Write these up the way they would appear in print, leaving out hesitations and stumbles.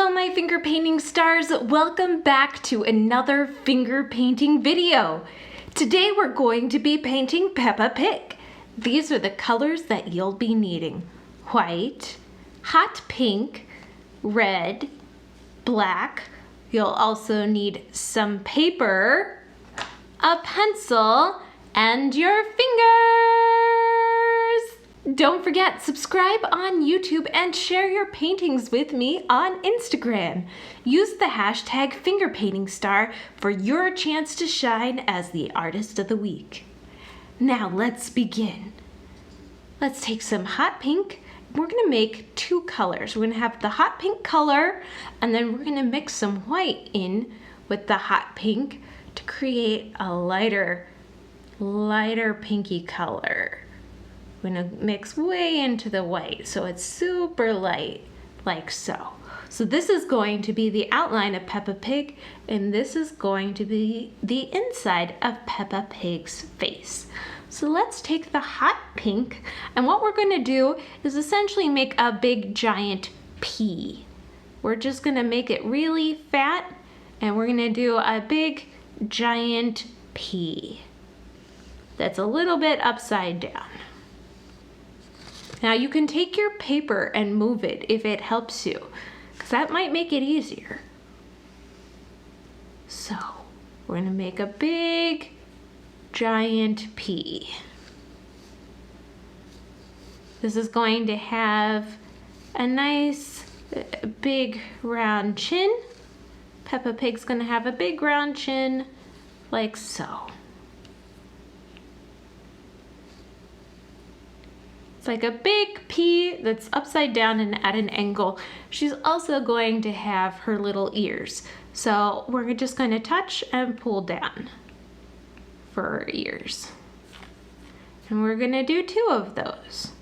Hello my finger painting stars, welcome back to another finger painting video. Today we're going to be painting Peppa Pig. These are the colors that you'll be needing. White, hot pink, red, black. You'll also need some paper, a pencil, and your fingers. Don't forget, subscribe on YouTube and share your paintings with me on Instagram. Use the hashtag fingerpaintingstar for your chance to shine as the artist of the week. Now let's begin. Let's take some hot pink. We're gonna make two colors. We're gonna have the hot pink color, and then we're gonna mix some white in with the hot pink to create a lighter pinky color. We're gonna mix way into the white so it's super light, like so. So this is going to be the outline of Peppa Pig, and this is going to be the inside of Peppa Pig's face. So let's take the hot pink, and what we're gonna do is essentially make a big giant P. We're just gonna make it really fat, and we're gonna do a big giant P that's a little bit upside down. Now you can take your paper and move it if it helps you, because that might make it easier. So we're gonna make a big giant P. This is going to have a nice big round chin. Peppa Pig's gonna have a big round chin like so. Like a big P that's upside down and at an angle. She's also going to have her little ears. So we're just going to touch and pull down for her ears. And we're going to do two of those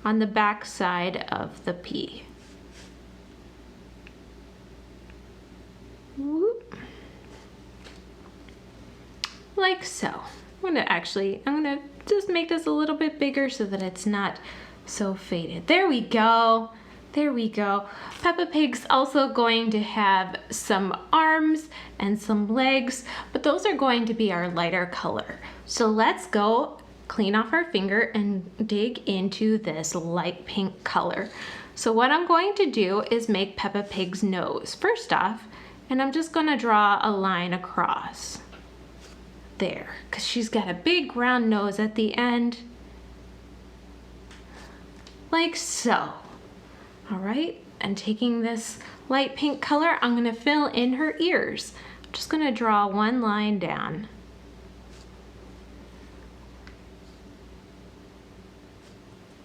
on the back side of the P. Whoop. Like so. I'm gonna just make this a little bit bigger so that it's not so faded. There we go. There we go. Peppa Pig's also going to have some arms and some legs, but those are going to be our lighter color. So let's go clean off our finger and dig into this light pink color. So what I'm going to do is make Peppa Pig's nose first off, and I'm just gonna draw a line across there, because she's got a big round nose at the end, like so. All right, and taking this light pink color, I'm gonna fill in her ears. I'm just gonna draw one line down.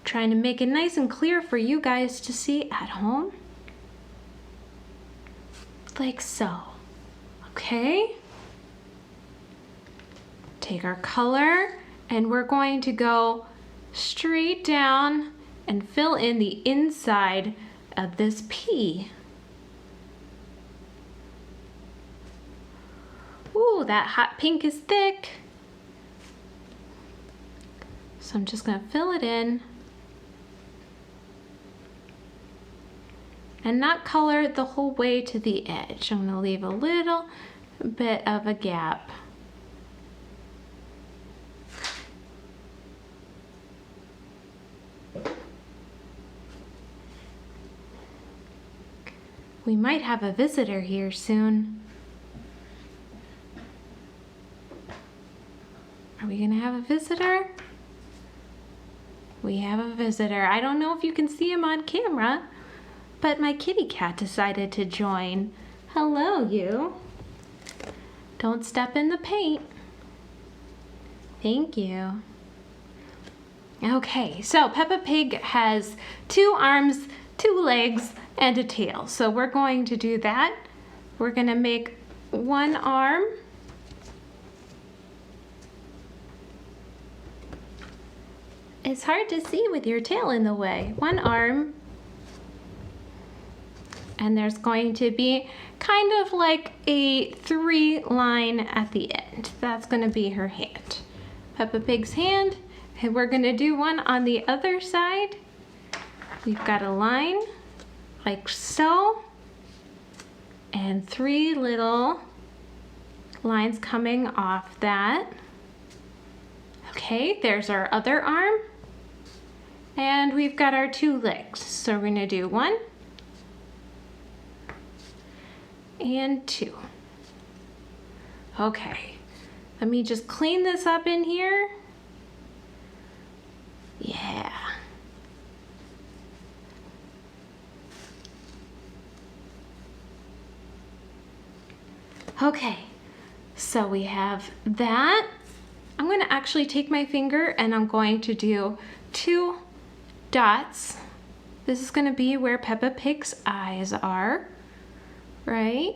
Trying to make it nice and clear for you guys to see at home, like so. Okay. Take our color, and we're going to go straight down and fill in the inside of this P. Ooh, that hot pink is thick. So I'm just gonna fill it in and not color it the whole way to the edge. I'm gonna leave a little bit of a gap. We might have a visitor here soon. Are we gonna have a visitor? We have a visitor. I don't know if you can see him on camera, but my kitty cat decided to join. Hello, you. Don't step in the paint. Thank you. Okay, so Peppa Pig has two arms, two legs, and a tail. So we're going to do that. We're gonna make one arm. It's hard to see with your tail in the way. One arm. And there's going to be kind of like a 3 line at the end. That's gonna be her hand. Peppa Pig's hand. And we're gonna do one on the other side. We've got a line like so. and 3 little lines coming off that. Okay, there's our other arm. And we've got our 2 legs. So we're gonna do 1 and 2. Okay, let me just clean this up in here. Yeah. Okay, so we have that. I'm going to actually take my finger and I'm going to do 2 dots. This is going to be where Peppa Pig's eyes are, right?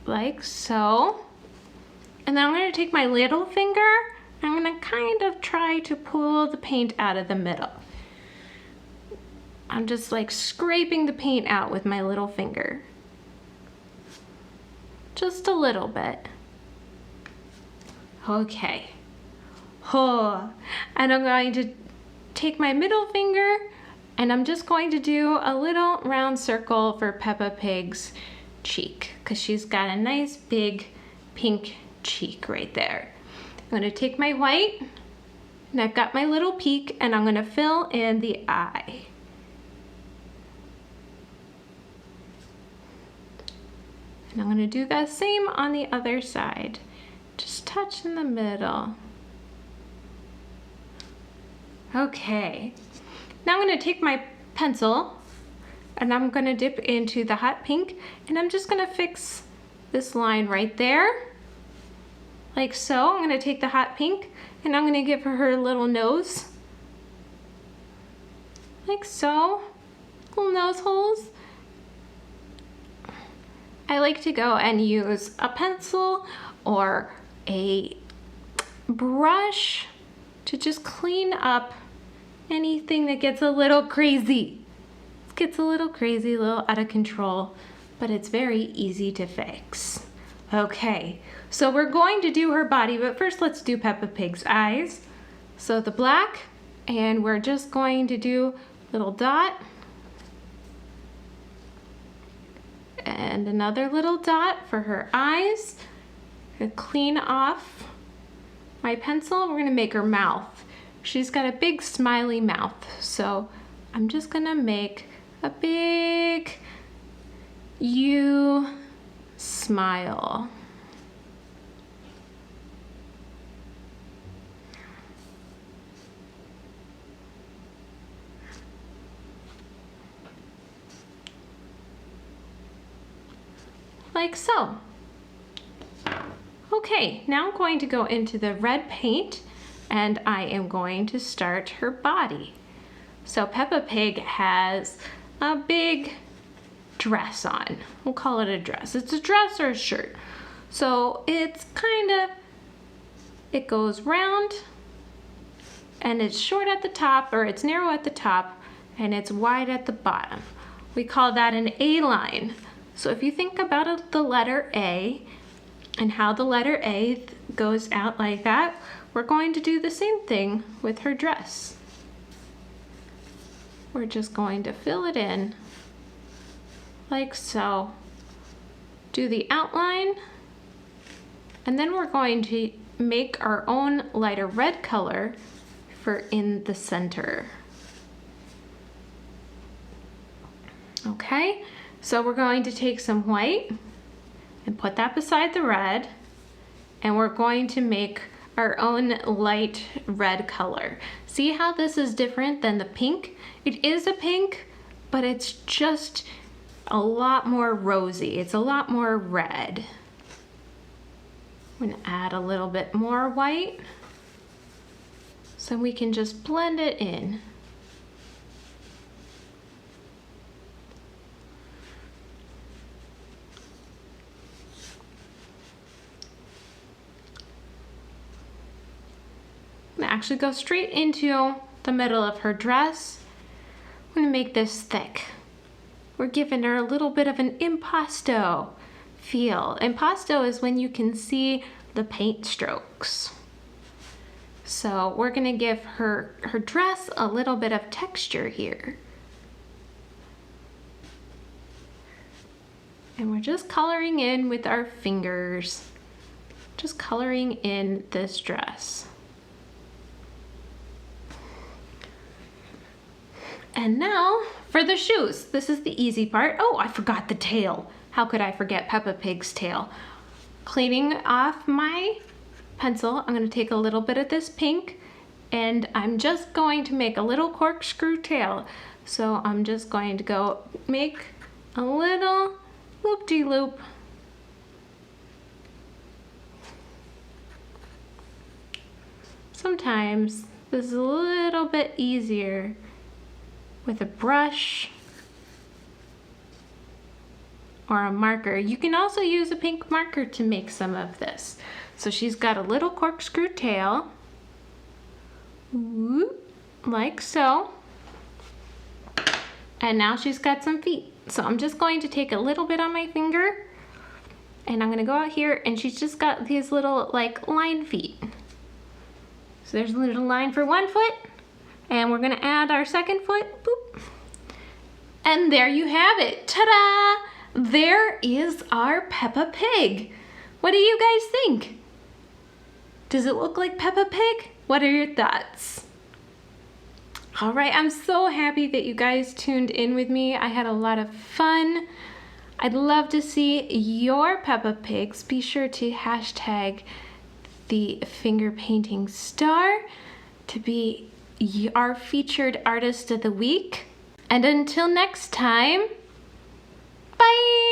Like so. And then I'm going to take my little finger and I'm going to kind of try to pull the paint out of the middle. I'm just like scraping the paint out with my little finger. Just a little bit. Okay. Oh, and I'm going to take my middle finger and I'm just going to do a little round circle for Peppa Pig's cheek because she's got a nice big pink cheek right there. I'm going to take my white and I've got my little peak and I'm going to fill in the eye. And I'm going to do the same on the other side. Just touch in the middle. Okay. Now I'm going to take my pencil and I'm going to dip into the hot pink and I'm just going to fix this line right there. Like so. I'm going to take the hot pink and I'm going to give her a little nose. Like so. Little nose holes. I like to go and use a pencil or a brush to just clean up anything that gets a little crazy. It gets a little crazy, a little out of control, but it's very easy to fix. Okay, so we're going to do her body, but first let's do Peppa Pig's eyes. So the black, and we're just going to do a little dot. And another little dot for her eyes. I'm gonna clean off my pencil. We're gonna make her mouth. She's got a big smiley mouth, so I'm just gonna make a big U smile. Like so. Okay, now I'm going to go into the red paint and I am going to start her body. So Peppa Pig has a big dress on. We'll call it a dress. It's a dress or a shirt. So it's it goes round and it's short at the top, or it's narrow at the top and it's wide at the bottom. We call that an A-line. So if you think about the letter A and how the letter A goes out like that, we're going to do the same thing with her dress. We're just going to fill it in like so. Do the outline, and then we're going to make our own lighter red color for in the center. Okay? So we're going to take some white and put that beside the red, and we're going to make our own light red color. See how this is different than the pink? It is a pink, but it's just a lot more rosy. It's a lot more red. I'm gonna add a little bit more white so we can just blend it in. Actually go straight into the middle of her dress. I'm gonna make this thick. We're giving her a little bit of an impasto feel. Impasto is when you can see the paint strokes. So we're gonna give her dress a little bit of texture here. And we're just coloring in with our fingers. Just coloring in this dress. And now for the shoes. This is the easy part. Oh, I forgot the tail. How could I forget Peppa Pig's tail? Cleaning off my pencil, I'm going to take a little bit of this pink and I'm just going to make a little corkscrew tail. So I'm just going to go make a little loop-de-loop. Sometimes this is a little bit easier with a brush or a marker. You can also use a pink marker to make some of this. So she's got a little corkscrew tail, like so. And now she's got some feet. So I'm just going to take a little bit on my finger and I'm gonna go out here and she's just got these little like line feet. So there's a little line for one foot and we're gonna add our second foot, boop. And there you have it, ta-da! There is our Peppa Pig. What do you guys think? Does it look like Peppa Pig? What are your thoughts? All right, I'm so happy that you guys tuned in with me. I had a lot of fun. I'd love to see your Peppa Pigs. Be sure to hashtag the finger painting star to be our featured artist of the week. And until next time, bye!